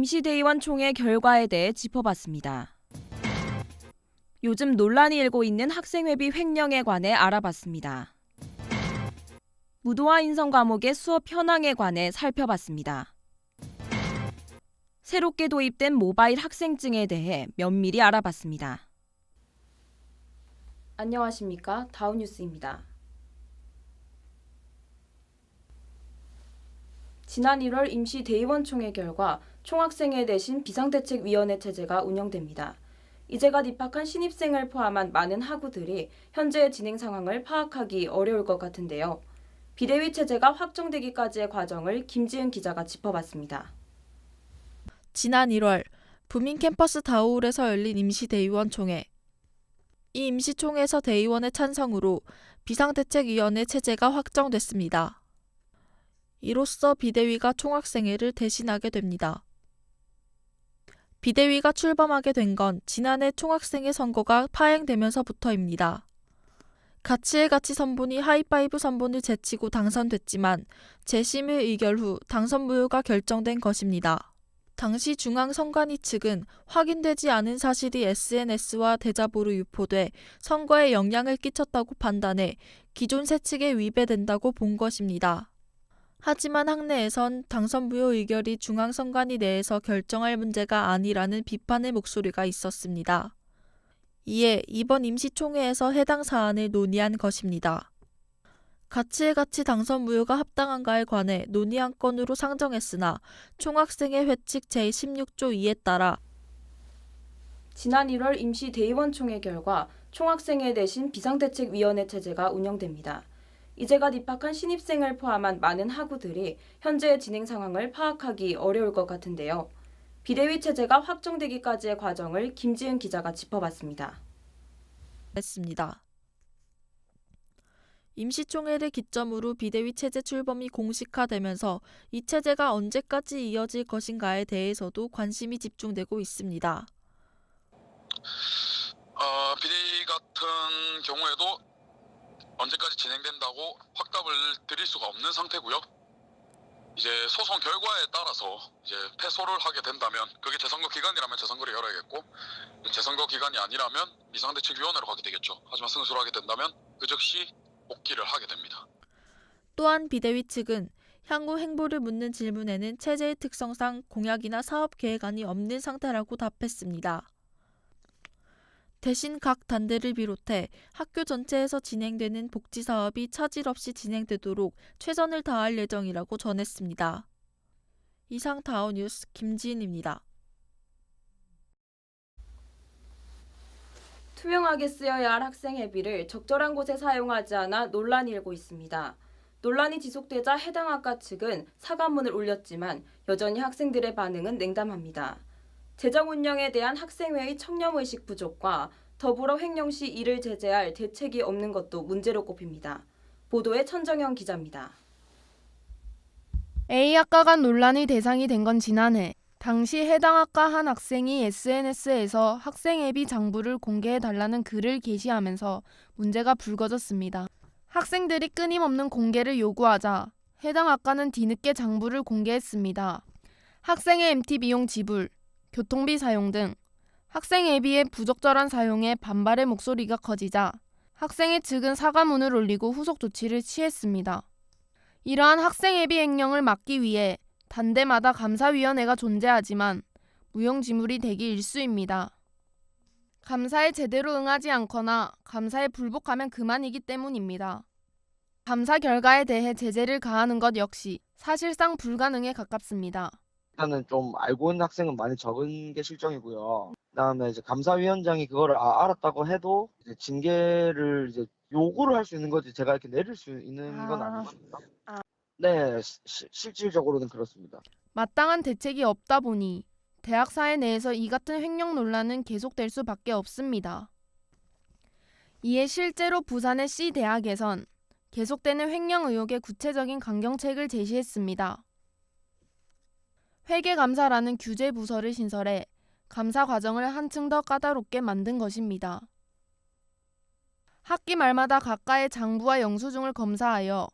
임시대의원 총회 결과에 대해 짚어봤습니다. 요즘 논란이 일고 있는 학생회비 횡령에 관해 알아봤습니다. 무도화 인성 과목의 수업 현황에 관해 살펴봤습니다. 새롭게 도입된 모바일 학생증에 대해 면밀히 알아봤습니다. 안녕하십니까? 다운뉴스입니다. 지난 1월 임시대의원 총회 결과 총학생회 대신 비상대책위원회 체제가 운영됩니다. 이제 갓 입학한 신입생을 포함한 많은 학우들이 현재의 진행 상황을 파악하기 어려울 것 같은데요. 비대위 체제가 확정되기까지의 과정을 김지은 기자가 짚어봤습니다. 지난 1월 부민 캠퍼스 다우홀에서 열린 임시대의원 총회. 이 임시총회에서 대의원의 찬성으로 비상대책위원회 체제가 확정됐습니다. 이로써 비대위가 총학생회를 대신하게 됩니다. 비대위가 출범하게 된 건 지난해 총학생회 선거가 파행되면서부터입니다. 가치의 가치 선본이 하이파이브 선본을 제치고 당선됐지만 재심의 의결 후 당선 무효가 결정된 것입니다. 당시 중앙선관위 측은 확인되지 않은 사실이 SNS와 대자보로 유포돼 선거에 영향을 끼쳤다고 판단해 기존 세칙에 위배된다고 본 것입니다. 하지만 학내에선 당선 무효 의결이 중앙선관위 내에서 결정할 문제가 아니라는 비판의 목소리가 있었습니다. 이에 이번 임시총회에서 해당 사안을 논의한 것입니다. 가치의 가치 당선 무효가 합당한가에 관해 논의 한 건으로 상정했으나 총학생회 회칙 제16조 2에 따라 지난 1월 임시대의원 총회 결과 총학생회 대신 비상대책위원회 체제가 운영됩니다. 이제 갓 입학한 신입생을 포함한 많은 학우들이 현재의 진행 상황을 파악하기 어려울 것 같은데요. 비대위 체제가 확정되기까지의 과정을 김지은 기자가 짚어봤습니다. 임시총회를 기점으로 비대위 체제 출범이 공식화되면서 이 체제가 언제까지 이어질 것인가에 대해서도 관심이 집중되고 있습니다. 비대위 같은 경우에도 언제까지 진행된다고 확답을 드릴 수가 없는 상태고요. 이제 소송 결과에 따라서 이제 패소를 하게 된다면 그게 재선거 기간이라면 재선거를 열어야겠고 재선거 기간이 아니라면 비상대책위원회로 가게 되겠죠. 하지만 승소를 하게 된다면 그 즉시 복귀를 하게 됩니다. 또한 비대위 측은 향후 행보를 묻는 질문에는 체제의 특성상 공약이나 사업 계획안이 없는 상태라고 답했습니다. 대신 각 단대를 비롯해 학교 전체에서 진행되는 복지 사업이 차질 없이 진행되도록 최선을 다할 예정이라고 전했습니다. 이상 다운뉴스 김지은입니다. 투명하게 쓰여야 할 학생회비를 적절한 곳에 사용하지 않아 논란이 일고 있습니다. 논란이 지속되자 해당 학과 측은 사과문을 올렸지만 여전히 학생들의 반응은 냉담합니다. 재정 운영에 대한 학생회의 청렴의식 부족과 더불어 횡령 시 이를 제재할 대책이 없는 것도 문제로 꼽힙니다. 보도에 천정영 기자입니다. A학과 간 논란이 대상이 된 건 지난해. 당시 해당 학과 한 학생이 SNS에서 학생회비 장부를 공개해달라는 글을 게시하면서 문제가 불거졌습니다. 학생들이 끊임없는 공개를 요구하자 해당 학과는 뒤늦게 장부를 공개했습니다. 학생의 MT 비용 지불, 교통비 사용 등 학생회비의 부적절한 사용에 반발의 목소리가 커지자 학생회 측은 사과문을 올리고 후속 조치를 취했습니다. 이러한 학생회비 횡령을 막기 위해 단대마다 감사위원회가 존재하지만 무용지물이 되기 일쑤입니다. 감사에 제대로 응하지 않거나 감사에 불복하면 그만이기 때문입니다. 감사 결과에 대해 제재를 가하는 것 역시 사실상 불가능에 가깝습니다. 일단은 좀 알고 있는 학생은 많이 적은 게 실정이고요. 그다음에 이제 감사위원장이 그거를 알았다고 해도 이제 징계를 이제 요구를 할 수 있는 거지 제가 이렇게 내릴 수 있는 건 아니거든요. 네, 실질적으로는 그렇습니다. 마땅한 대책이 없다 보니 대학 사회 내에서 이 같은 횡령 논란은 계속될 수밖에 없습니다. 이에 실제로 부산의 C대학에선 계속되는 횡령 의혹의 구체적인 강경책을 제시했습니다. 회계감사라는 규제 부서를 신설해 감사 과정을 한층 더 까다롭게 만든 것입니다. 학기 말마다 각과의 장부와 영수증을 검사하여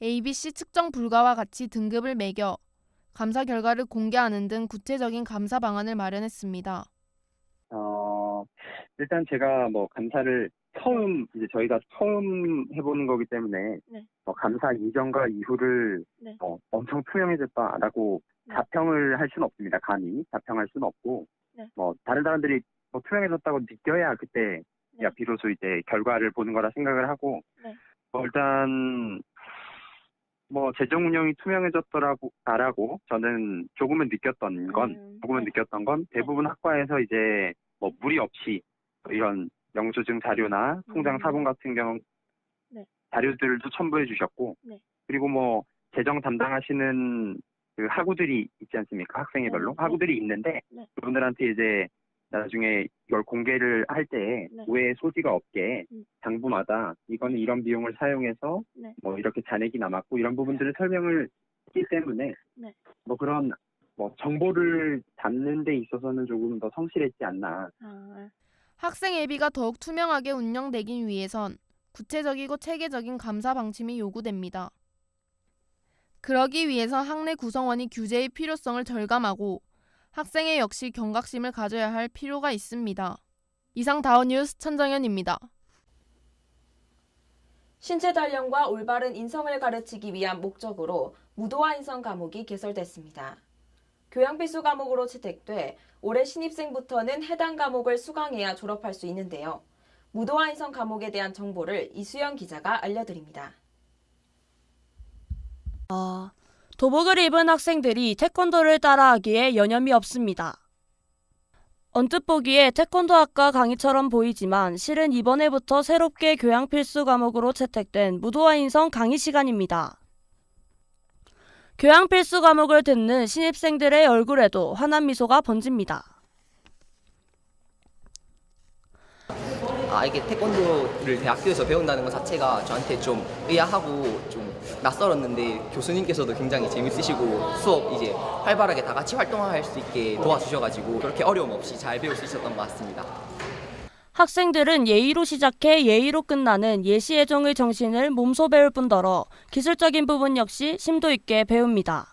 ABC 측정 불가와 같이 등급을 매겨 감사 결과를 공개하는 등 구체적인 감사 방안을 마련했습니다. 일단 제가 뭐 감사를 이제 저희가 처음 해보는 거기 때문에 네. 감사 이전과 이후를 네. 엄청 투명해졌다라고 네. 자평을 할 수는 없습니다. 감히 자평할 수는 없고 네. 다른 사람들이 투명해졌다고 느껴야 그때 네. 야 비로소 이제 결과를 보는 거라 생각을 하고 네. 일단 재정 운영이 투명해졌더라고 저는 조금은 느꼈던 건 대부분 학과에서 이제 무리 없이 이런 영수증 자료나 통장 사본 같은 경우 네. 자료들도 첨부해 주셨고 네. 그리고 재정 담당하시는 그 학우들이 있지 않습니까? 학생회별로 학우들이 있는데 네. 그분들한테 이제 나중에 이걸 공개를 할 때 네. 오해 소지가 없게 장부마다 이거는 이런 비용을 사용해서 네. 이렇게 잔액이 남았고 이런 부분들을 설명을 했기 때문에 네. 그런 정보를 담는 데 있어서는 조금 더 성실했지 않나. 학생 예비가 더욱 투명하게 운영되기 위해선 구체적이고 체계적인 감사 방침이 요구됩니다. 그러기 위해서 학내 구성원이 규제의 필요성을 절감하고 학생회 역시 경각심을 가져야 할 필요가 있습니다. 이상 다우뉴스 천정현입니다. 신체 단련과 올바른 인성을 가르치기 위한 목적으로 무도화 인성 과목이 개설됐습니다. 교양 필수 과목으로 채택돼 올해 신입생부터는 해당 과목을 수강해야 졸업할 수 있는데요. 무도화 인성 과목에 대한 정보를 이수연 기자가 알려드립니다. 도복을 입은 학생들이 태권도를 따라하기에 여념이 없습니다. 언뜻 보기에 태권도학과 강의처럼 보이지만 실은 이번 해부터 새롭게 교양 필수 과목으로 채택된 무도화 인성 강의 시간입니다. 교양 필수 과목을 듣는 신입생들의 얼굴에도 환한 미소가 번집니다. 이게 태권도를 대학교에서 배운다는 것 자체가 저한테 좀 의아하고 좀 낯설었는데 교수님께서도 굉장히 재밌으시고 수업 이제 활발하게 다 같이 활동할 수 있게 도와주셔가지고 그렇게 어려움 없이 잘 배울 수 있었던 것 같습니다. 학생들은 예의로 시작해 예의로 끝나는 예시예종의 정신을 몸소 배울 뿐더러 기술적인 부분 역시 심도 있게 배웁니다.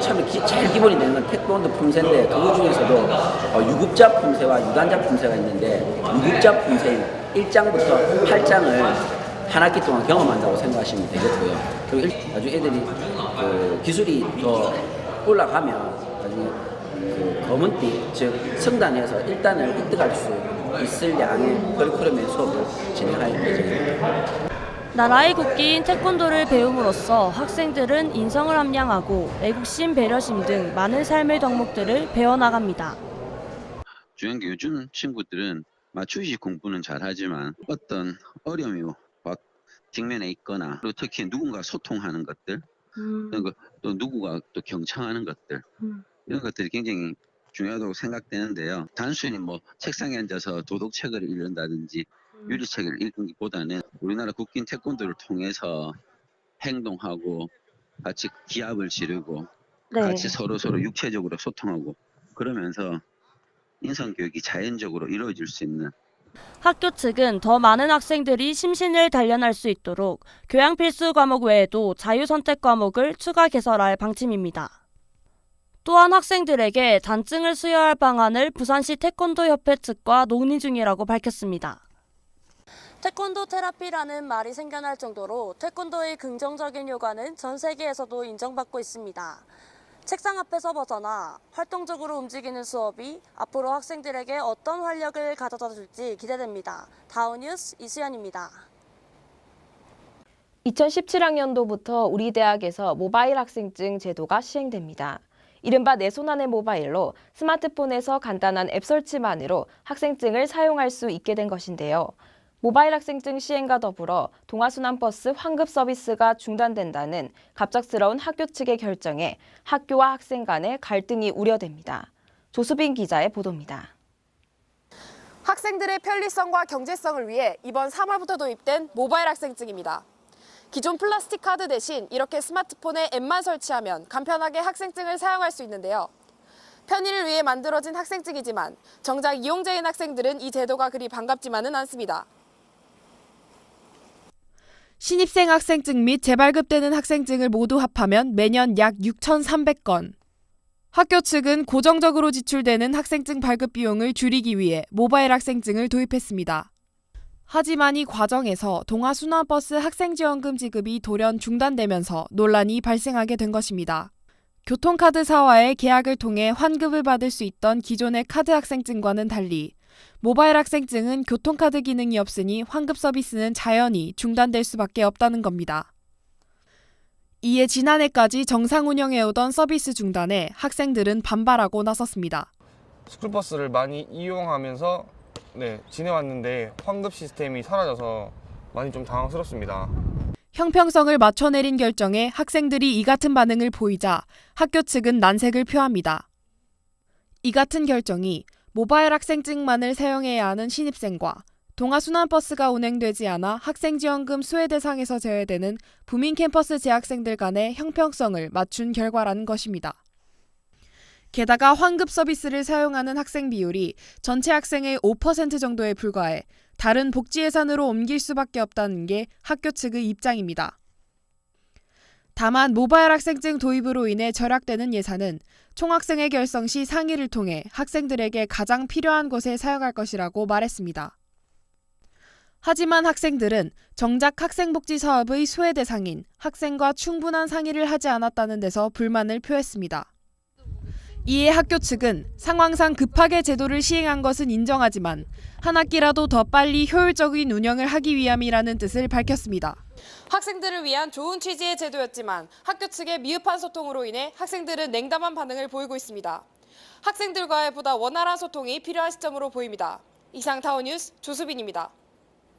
처음에 제일 기본이 되는 건 태권도 품새인데 그 중에서도 유급자 품새와 유단자 품새가 있는데 유급자 품새인 1장부터 8장을 한 학기 동안 경험한다고 생각하시면 되겠고요. 그리고 나중에 애들이 기술이 더 올라가면 나중에 검은띠, 즉 성단에서 1단을 획득할 수 있을 양의 커리큘럼의 수업을 진행할 예정입니다. 나라의 국기인 태권도를 배움으로써 학생들은 인성을 함양하고 애국심, 배려심 등 많은 삶의 덕목들을 배워나갑니다. 중요한 게 요즘 친구들은 맞추식 공부는 잘하지만 어떤 어려움이 뒷면에 있거나 그리고 특히 누군가 소통하는 것들 그리고 또 누구가 또 경청하는 것들 이런 것들이 굉장히 중요하다고 생각되는데요. 단순히 책상에 앉아서 도덕책을 읽는다든지 유리책을 읽기보다는 우리나라 국기인 태권도를 통해서 행동하고 같이 기합을 지르고 같이 서로 육체적으로 소통하고 그러면서 인성교육이 자연적으로 이루어질 수 있는 학교 측은 더 많은 학생들이 심신을 단련할 수 있도록 교양 필수 과목 외에도 자유선택 과목을 추가 개설할 방침입니다. 또한 학생들에게 단증을 수여할 방안을 부산시 태권도협회 측과 논의 중이라고 밝혔습니다. 태권도 테라피라는 말이 생겨날 정도로 태권도의 긍정적인 효과는 전 세계에서도 인정받고 있습니다. 책상 앞에서 벗어나 활동적으로 움직이는 수업이 앞으로 학생들에게 어떤 활력을 가져다 줄지 기대됩니다. 다우뉴스 이수연입니다. 2017학년도부터 우리 대학에서 모바일 학생증 제도가 시행됩니다. 이른바 내 손 안의 모바일로 스마트폰에서 간단한 앱 설치만으로 학생증을 사용할 수 있게 된 것인데요. 모바일 학생증 시행과 더불어 동아순환버스 환급 서비스가 중단된다는 갑작스러운 학교 측의 결정에 학교와 학생 간의 갈등이 우려됩니다. 조수빈 기자의 보도입니다. 학생들의 편리성과 경제성을 위해 이번 3월부터 도입된 모바일 학생증입니다. 기존 플라스틱 카드 대신 이렇게 스마트폰에 앱만 설치하면 간편하게 학생증을 사용할 수 있는데요. 편의를 위해 만들어진 학생증이지만 정작 이용자인 학생들은 이 제도가 그리 반갑지만은 않습니다. 신입생 학생증 및 재발급되는 학생증을 모두 합하면 매년 약 6,300건. 학교 측은 고정적으로 지출되는 학생증 발급 비용을 줄이기 위해 모바일 학생증을 도입했습니다. 하지만 이 과정에서 동아순환버스 학생지원금 지급이 돌연 중단되면서 논란이 발생하게 된 것입니다. 교통카드사와의 계약을 통해 환급을 받을 수 있던 기존의 카드 학생증과는 달리 모바일 학생증은 교통카드 기능이 없으니 환급 서비스는 자연히 중단될 수밖에 없다는 겁니다. 이에 지난해까지 정상 운영해오던 서비스 중단에 학생들은 반발하고 나섰습니다. 스쿨버스를 많이 이용하면서 지내왔는데 환급 시스템이 사라져서 많이 좀 당황스럽습니다. 형평성을 맞춰 내린 결정에 학생들이 이 같은 반응을 보이자 학교 측은 난색을 표합니다. 이 같은 결정이 모바일 학생증만을 사용해야 하는 신입생과 동아순환버스가 운행되지 않아 학생지원금 수혜 대상에서 제외되는 부민 캠퍼스 재학생들 간의 형평성을 맞춘 결과라는 것입니다. 게다가 환급 서비스를 사용하는 학생 비율이 전체 학생의 5% 정도에 불과해 다른 복지 예산으로 옮길 수밖에 없다는 게 학교 측의 입장입니다. 다만 모바일 학생증 도입으로 인해 절약되는 예산은 총학생회 결성 시 상의를 통해 학생들에게 가장 필요한 곳에 사용할 것이라고 말했습니다. 하지만 학생들은 정작 학생복지 사업의 수혜 대상인 학생과 충분한 상의를 하지 않았다는 데서 불만을 표했습니다. 이에 학교 측은 상황상 급하게 제도를 시행한 것은 인정하지만 한 학기라도 더 빨리 효율적인 운영을 하기 위함이라는 뜻을 밝혔습니다. 학생들을 위한 좋은 취지의 제도였지만 학교 측의 미흡한 소통으로 인해 학생들은 냉담한 반응을 보이고 있습니다. 학생들과의 보다 원활한 소통이 필요한 시점으로 보입니다. 이상 타운뉴스 조수빈입니다.